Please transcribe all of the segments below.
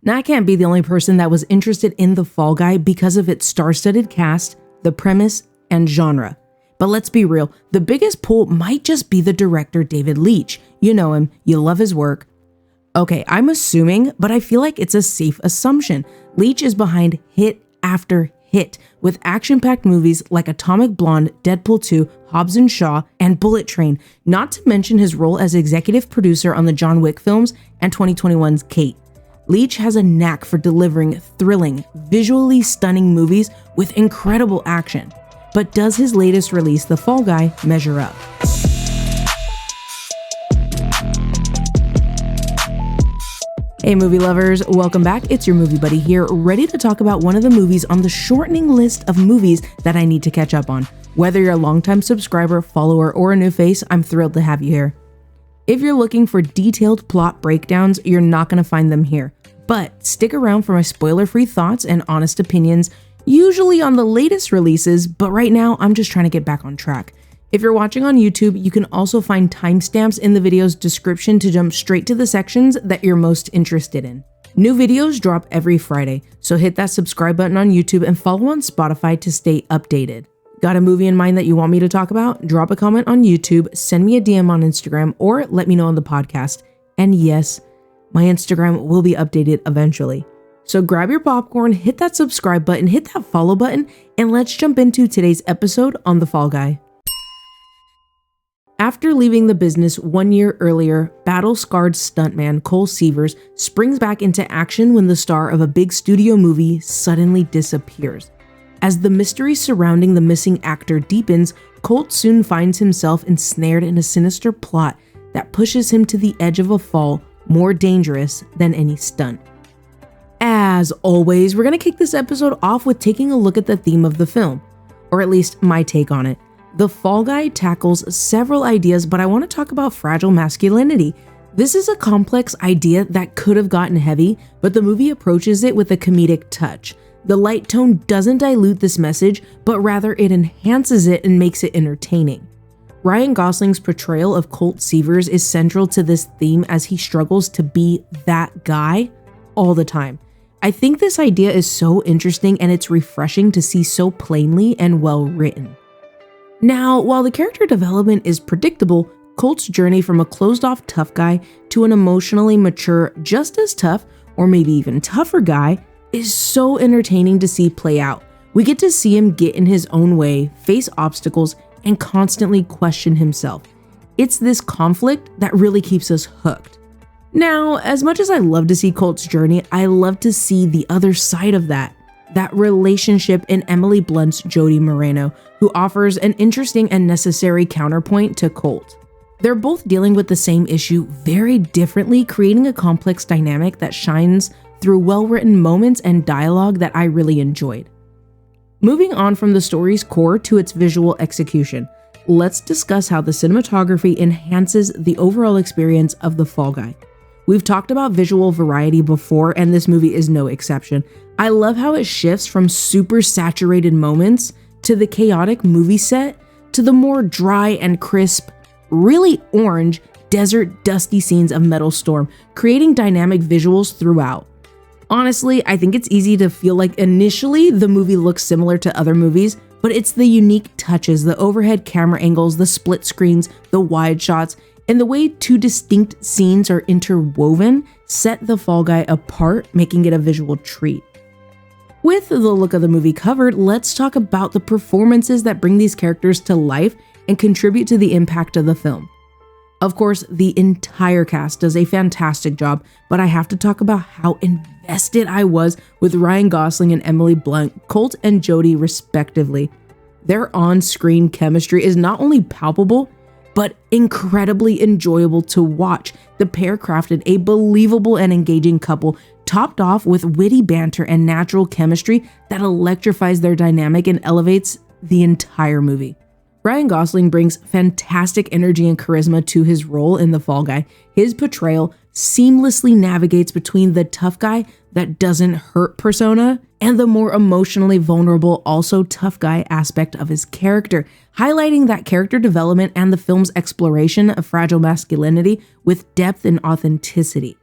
Now, I can't be the only person that was interested in The Fall Guy because of its star-studded cast, the premise, and genre. But let's be real, the biggest pull might just be the director David Leitch. You know him, you love his work. Okay, I'm assuming, but I feel like it's a safe assumption. Leitch is behind hit after hit with action-packed movies like Atomic Blonde, Deadpool 2, Hobbs & Shaw, and Bullet Train, not to mention his role as executive producer on the John Wick films and 2021's Kate. Leitch has a knack for delivering thrilling, visually stunning movies with incredible action. But does his latest release, The Fall Guy, measure up? Hey movie lovers, welcome back. It's your movie buddy here, ready to talk about one of the movies on the shortening list of movies that I need to catch up on. Whether you're a longtime subscriber, follower, or a new face, I'm thrilled to have you here. If you're looking for detailed plot breakdowns, you're not going to find them here. But stick around for my spoiler-free thoughts and honest opinions, usually on the latest releases, but right now I'm just trying to get back on track. If you're watching on YouTube, you can also find timestamps in the video's description to jump straight to the sections that you're most interested in. New videos drop every Friday, so hit that subscribe button on YouTube and follow on Spotify to stay updated. Got a movie in mind that you want me to talk about? Drop a comment on YouTube, send me a DM on Instagram, or let me know on the podcast. And yes, my Instagram will be updated eventually. So grab your popcorn, hit that subscribe button, hit that follow button, and let's jump into today's episode on The Fall Guy. After leaving the business 1 year earlier, battle-scarred stuntman Cole Seavers springs back into action when the star of a big studio movie suddenly disappears. As the mystery surrounding the missing actor deepens, Colt soon finds himself ensnared in a sinister plot that pushes him to the edge of a fall more dangerous than any stunt. As always, we're going to kick this episode off with taking a look at the theme of the film, or at least my take on it. The Fall Guy tackles several ideas, but I want to talk about fragile masculinity. This is a complex idea that could have gotten heavy, but the movie approaches it with a comedic touch. The light tone doesn't dilute this message, but rather it enhances it and makes it entertaining. Ryan Gosling's portrayal of Colt Seavers is central to this theme as he struggles to be that guy all the time. I think this idea is so interesting and it's refreshing to see so plainly and well written. Now, while the character development is predictable, Colt's journey from a closed-off tough guy to an emotionally mature, just as tough, or maybe even tougher guy is so entertaining to see play out. We get to see him get in his own way, face obstacles, and constantly question himself. It's this conflict that really keeps us hooked. Now, as much as I love to see Colt's journey, I love to see the other side of that relationship in Emily Blunt's Jody Moreno, who offers an interesting and necessary counterpoint to Colt. They're both dealing with the same issue very differently, creating a complex dynamic that shines through well-written moments and dialogue that I really enjoyed. Moving on from the story's core to its visual execution, let's discuss how the cinematography enhances the overall experience of The Fall Guy. We've talked about visual variety before, and this movie is no exception. I love how it shifts from super saturated moments to the chaotic movie set to the more dry and crisp, really orange, desert dusty scenes of Metal Storm, creating dynamic visuals throughout. Honestly, I think it's easy to feel like initially the movie looks similar to other movies, but it's the unique touches, the overhead camera angles, the split screens, the wide shots, and the way two distinct scenes are interwoven set The Fall Guy apart, making it a visual treat. With the look of the movie covered, let's talk about the performances that bring these characters to life and contribute to the impact of the film. Of course, the entire cast does a fantastic job, but I have to talk about how invested I was with Ryan Gosling and Emily Blunt, Colt and Jody respectively. Their on-screen chemistry is not only palpable, but incredibly enjoyable to watch. The pair crafted a believable and engaging couple, topped off with witty banter and natural chemistry that electrifies their dynamic and elevates the entire movie. Ryan Gosling brings fantastic energy and charisma to his role in The Fall Guy. His portrayal seamlessly navigates between the tough guy that doesn't hurt persona and the more emotionally vulnerable, also tough guy aspect of his character, highlighting that character development and the film's exploration of fragile masculinity with depth and authenticity.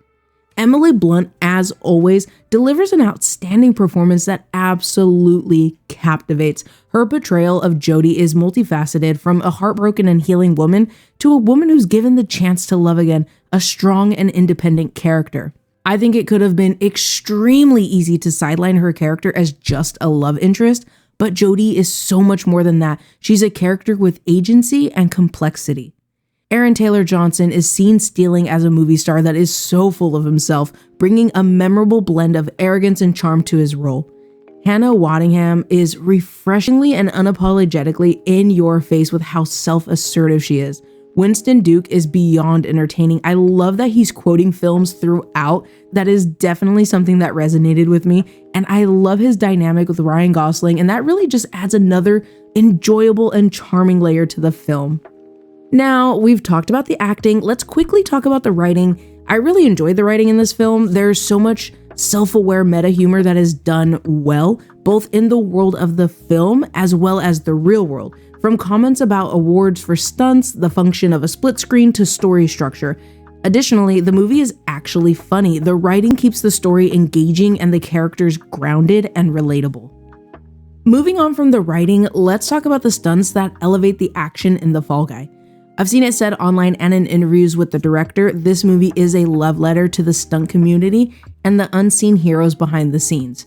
Emily Blunt, as always, delivers an outstanding performance that absolutely captivates. Her portrayal of Jodie is multifaceted, from a heartbroken and healing woman to a woman who's given the chance to love again, a strong and independent character. I think it could have been extremely easy to sideline her character as just a love interest, but Jodie is so much more than that. She's a character with agency and complexity. Aaron Taylor Johnson is seen stealing as a movie star that is so full of himself, bringing a memorable blend of arrogance and charm to his role. Hannah Waddingham is refreshingly and unapologetically in your face with how self-assertive she is. Winston Duke is beyond entertaining. I love that he's quoting films throughout. That is definitely something that resonated with me. And I love his dynamic with Ryan Gosling, and that really just adds another enjoyable and charming layer to the film. Now, we've talked about the acting. Let's quickly talk about the writing. I really enjoyed the writing in this film. There's so much self-aware meta humor that is done well, both in the world of the film as well as the real world. From comments about awards for stunts, the function of a split screen, to story structure. Additionally, the movie is actually funny. The writing keeps the story engaging and the characters grounded and relatable. Moving on from the writing, let's talk about the stunts that elevate the action in The Fall Guy. I've seen it said online and in interviews with the director, this movie is a love letter to the stunt community and the unseen heroes behind the scenes.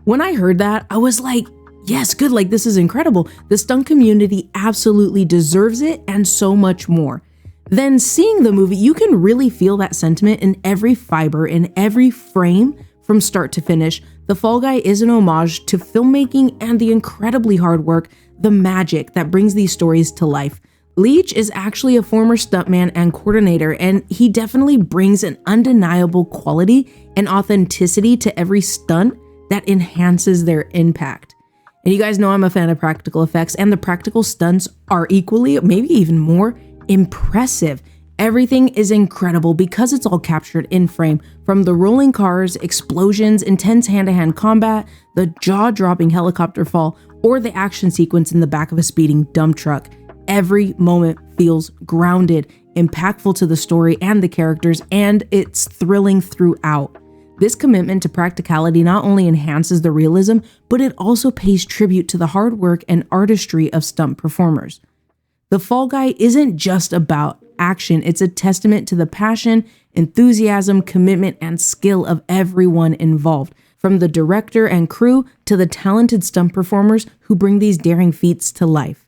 When I heard that, I was like, yes, good, like this is incredible. The stunt community absolutely deserves it and so much more. Then seeing the movie, you can really feel that sentiment in every fiber, in every frame from start to finish. The Fall Guy is an homage to filmmaking and the incredibly hard work, the magic that brings these stories to life. Leitch is actually a former stuntman and coordinator, and he definitely brings an undeniable quality and authenticity to every stunt that enhances their impact. And you guys know I'm a fan of practical effects, and the practical stunts are equally, maybe even more, impressive. Everything is incredible because it's all captured in frame, from the rolling cars, explosions, intense hand-to-hand combat, the jaw-dropping helicopter fall, or the action sequence in the back of a speeding dump truck. Every moment feels grounded, impactful to the story and the characters, and it's thrilling throughout. This commitment to practicality not only enhances the realism, but it also pays tribute to the hard work and artistry of stunt performers. The Fall Guy isn't just about action, it's a testament to the passion, enthusiasm, commitment, and skill of everyone involved, from the director and crew to the talented stunt performers who bring these daring feats to life.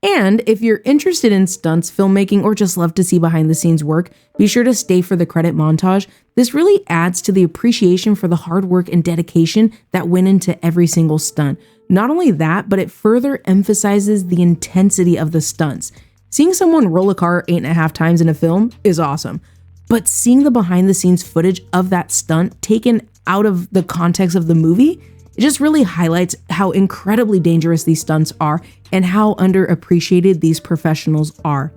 And if you're interested in stunts, filmmaking, or just love to see behind the scenes work, be sure to stay for the credit montage. This really adds to the appreciation for the hard work and dedication that went into every single stunt. Not only that, but it further emphasizes the intensity of the stunts. Seeing someone roll a car 8.5 times in a film is awesome, but seeing the behind the scenes footage of that stunt taken out of the context of the movie, it just really highlights how incredibly dangerous these stunts are and how underappreciated these professionals are.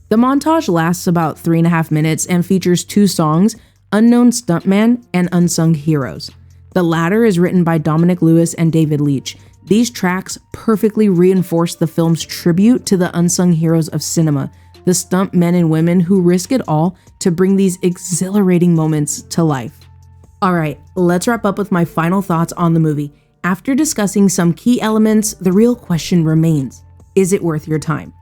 The montage lasts about 3.5 minutes and features 2 songs, Unknown Stuntman and Unsung Heroes. The latter is written by Dominic Lewis and David Leitch. These tracks perfectly reinforce the film's tribute to the unsung heroes of cinema, the stunt men and women who risk it all to bring these exhilarating moments to life. Alright, let's wrap up with my final thoughts on the movie. After discussing some key elements, the real question remains, is it worth your time?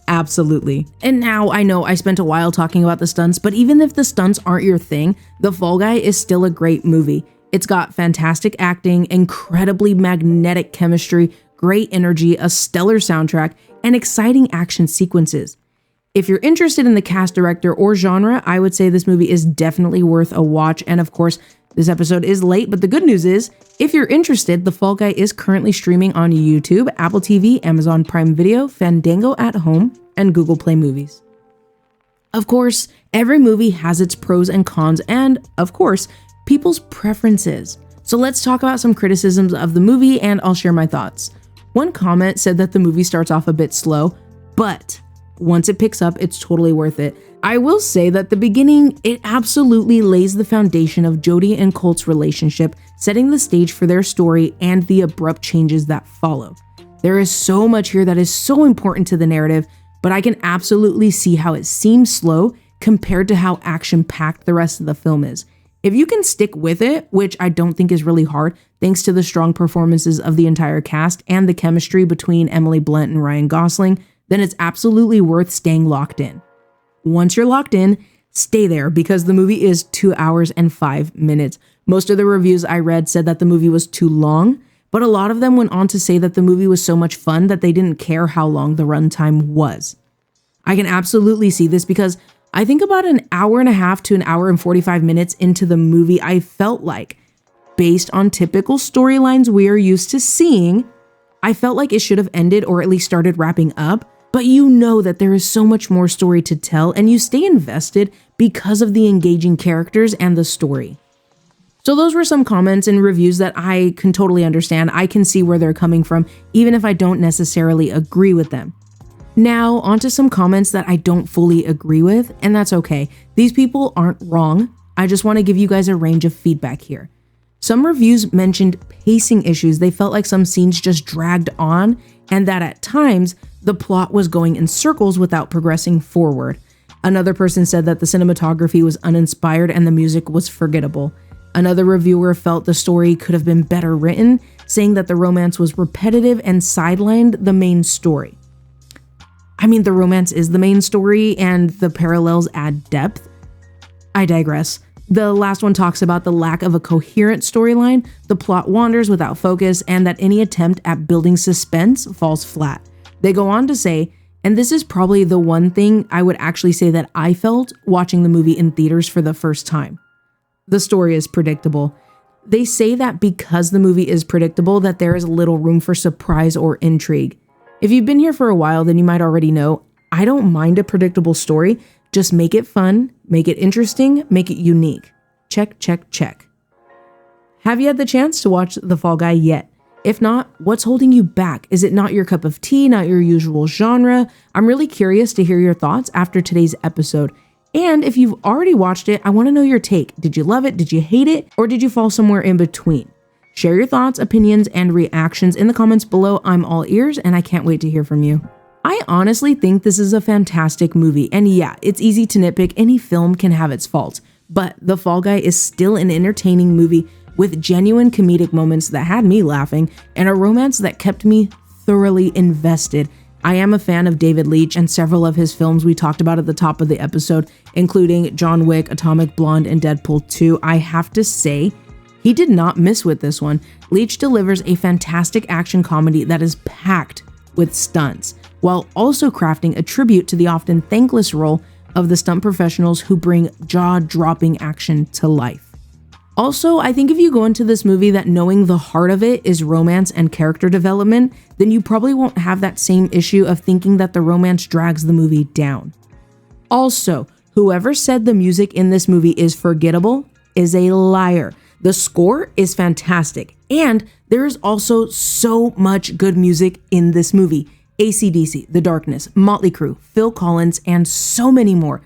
Absolutely. And now I know I spent a while talking about the stunts, but even if the stunts aren't your thing, The Fall Guy is still a great movie. It's got fantastic acting, incredibly magnetic chemistry, great energy, a stellar soundtrack, and exciting action sequences. If you're interested in the cast, director, or genre, I would say this movie is definitely worth a watch. And of course, this episode is late, but the good news is, if you're interested, The Fall Guy is currently streaming on YouTube, Apple TV, Amazon Prime Video, Fandango at Home, and Google Play Movies. Of course, every movie has its pros and cons, and of course, people's preferences. So let's talk about some criticisms of the movie, and I'll share my thoughts. One comment said that the movie starts off a bit slow, but once it picks up, it's totally worth it. I will say that the beginning, it absolutely lays the foundation of Jodie and Colt's relationship, setting the stage for their story and the abrupt changes that follow. There is so much here that is so important to the narrative, but I can absolutely see how it seems slow compared to how action-packed the rest of the film is. If you can stick with it, which I don't think is really hard, thanks to the strong performances of the entire cast and the chemistry between Emily Blunt and Ryan Gosling, then it's absolutely worth staying locked in. Once you're locked in, stay there because the movie is 2 hours and 5 minutes. Most of the reviews I read said that the movie was too long, but a lot of them went on to say that the movie was so much fun that they didn't care how long the runtime was. I can absolutely see this because I think about an hour and a half to an hour and 45 minutes into the movie, I felt like, based on typical storylines we are used to seeing, I felt like it should have ended or at least started wrapping up, but you know that there is so much more story to tell and you stay invested because of the engaging characters and the story. So those were some comments and reviews that I can totally understand. I can see where they're coming from, even if I don't necessarily agree with them. Now, onto some comments that I don't fully agree with, and that's okay. These people aren't wrong. I just want to give you guys a range of feedback here. Some reviews mentioned pacing issues. They felt like some scenes just dragged on, and that at times, the plot was going in circles without progressing forward. Another person said that the cinematography was uninspired and the music was forgettable. Another reviewer felt the story could have been better written, saying that the romance was repetitive and sidelined the main story. I mean, the romance is the main story and the parallels add depth. I digress. The last one talks about the lack of a coherent storyline, the plot wanders without focus, and that any attempt at building suspense falls flat. They go on to say, and this is probably the one thing I would actually say that I felt watching the movie in theaters for the first time. The story is predictable. They say that because the movie is predictable, that there is little room for surprise or intrigue. If you've been here for a while, then you might already know, I don't mind a predictable story. Just make it fun, make it interesting, make it unique. Check, check, check. Have you had the chance to watch The Fall Guy yet? If not, what's holding you back? Is it not your cup of tea, not your usual genre? I'm really curious to hear your thoughts after today's episode. And if you've already watched it, I want to know your take. Did you love it? Did you hate it? Or did you fall somewhere in between? Share your thoughts, opinions, and reactions in the comments below. I'm all ears and I can't wait to hear from you. I honestly think this is a fantastic movie. And yeah, it's easy to nitpick. Any film can have its faults. But The Fall Guy is still an entertaining movie with genuine comedic moments that had me laughing and a romance that kept me thoroughly invested. I am a fan of David Leitch and several of his films we talked about at the top of the episode, including John Wick, Atomic Blonde, and Deadpool 2. I have to say, he did not miss with this one. Leitch delivers a fantastic action comedy that is packed with stunts, while also crafting a tribute to the often thankless role of the stunt professionals who bring jaw-dropping action to life. Also, I think if you go into this movie that knowing the heart of it is romance and character development, then you probably won't have that same issue of thinking that the romance drags the movie down. Also, whoever said the music in this movie is forgettable is a liar. The score is fantastic, and there is also so much good music in this movie. AC/DC, The Darkness, Motley Crue, Phil Collins, and so many more.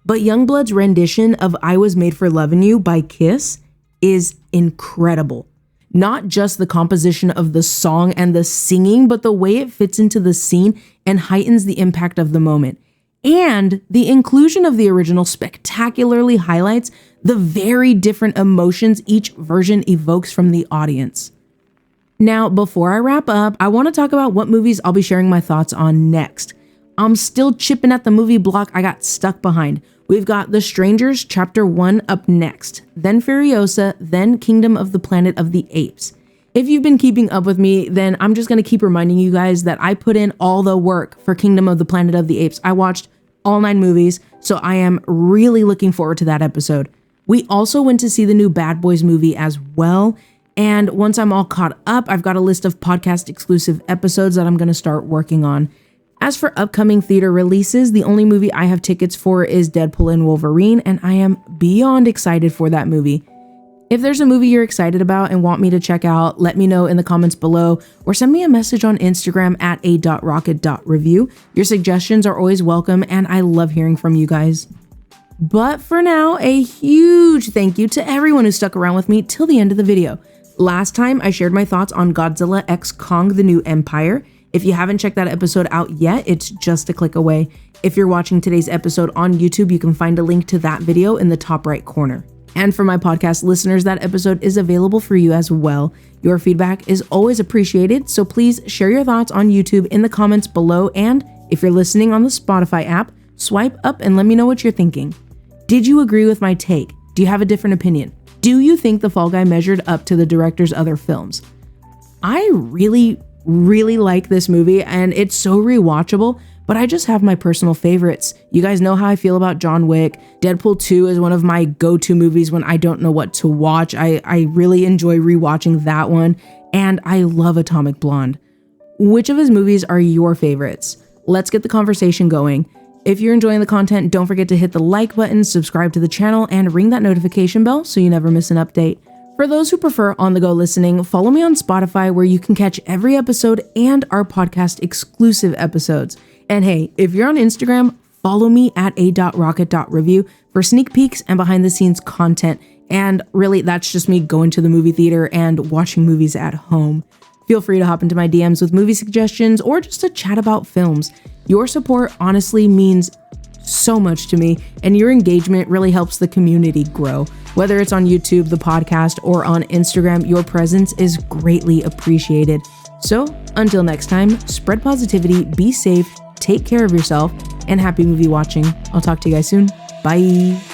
But Youngblood's rendition of I Was Made for Lovin' You by Kiss is incredible. Not just the composition of the song and the singing, but the way it fits into the scene and heightens the impact of the moment. And the inclusion of the original spectacularly highlights the very different emotions each version evokes from the audience. Now, before I wrap up, I want to talk about what movies I'll be sharing my thoughts on next. I'm still chipping at the movie block I got stuck behind. We've got The Strangers Chapter 1 up next, then Furiosa, then Kingdom of the Planet of the Apes. If you've been keeping up with me, then I'm just going to keep reminding you guys that I put in all the work for Kingdom of the Planet of the Apes. I watched all 9 movies, so I am really looking forward to that episode. We also went to see the new Bad Boys movie as well, and once I'm all caught up, I've got a list of podcast exclusive episodes that I'm going to start working on. As for upcoming theater releases, the only movie I have tickets for is Deadpool and Wolverine, and I am beyond excited for that movie. If there's a movie you're excited about and want me to check out, let me know in the comments below or send me a message on Instagram at a.rocket.review. Your suggestions are always welcome, and I love hearing from you guys. But for now, a huge thank you to everyone who stuck around with me till the end of the video. Last time, I shared my thoughts on Godzilla x Kong: The New Empire, If you haven't checked that episode out yet, it's just a click away. If you're watching today's episode on YouTube, you can find a link to that video in the top right corner. And for my podcast listeners, that episode is available for you as well. Your feedback is always appreciated, so please share your thoughts on YouTube in the comments below, and if you're listening on the Spotify app, swipe up and let me know what you're thinking. Did you agree with my take? Do you have a different opinion? Do you think The Fall Guy measured up to the director's other films? I really like this movie, and it's so rewatchable, but I just have my personal favorites. You guys know how I feel about John Wick. Deadpool 2 is one of my go-to movies when I don't know what to watch. I really enjoy rewatching that one, and I love Atomic Blonde. Which of his movies are your favorites? Let's get the conversation going. If you're enjoying the content, don't forget to hit the like button, subscribe to the channel, and ring that notification bell so you never miss an update. For those who prefer on-the-go listening, follow me on Spotify where you can catch every episode and our podcast exclusive episodes. And hey, if you're on Instagram, follow me at a.rocket.review for sneak peeks and behind-the-scenes content. And really, that's just me going to the movie theater and watching movies at home. Feel free to hop into my DMs with movie suggestions or just to chat about films. Your support honestly means so much to me, and your engagement really helps the community grow. Whether it's on YouTube, the podcast, or on Instagram, your presence is greatly appreciated. So until next time, spread positivity, be safe, take care of yourself, and happy movie watching. I'll talk to you guys soon. Bye.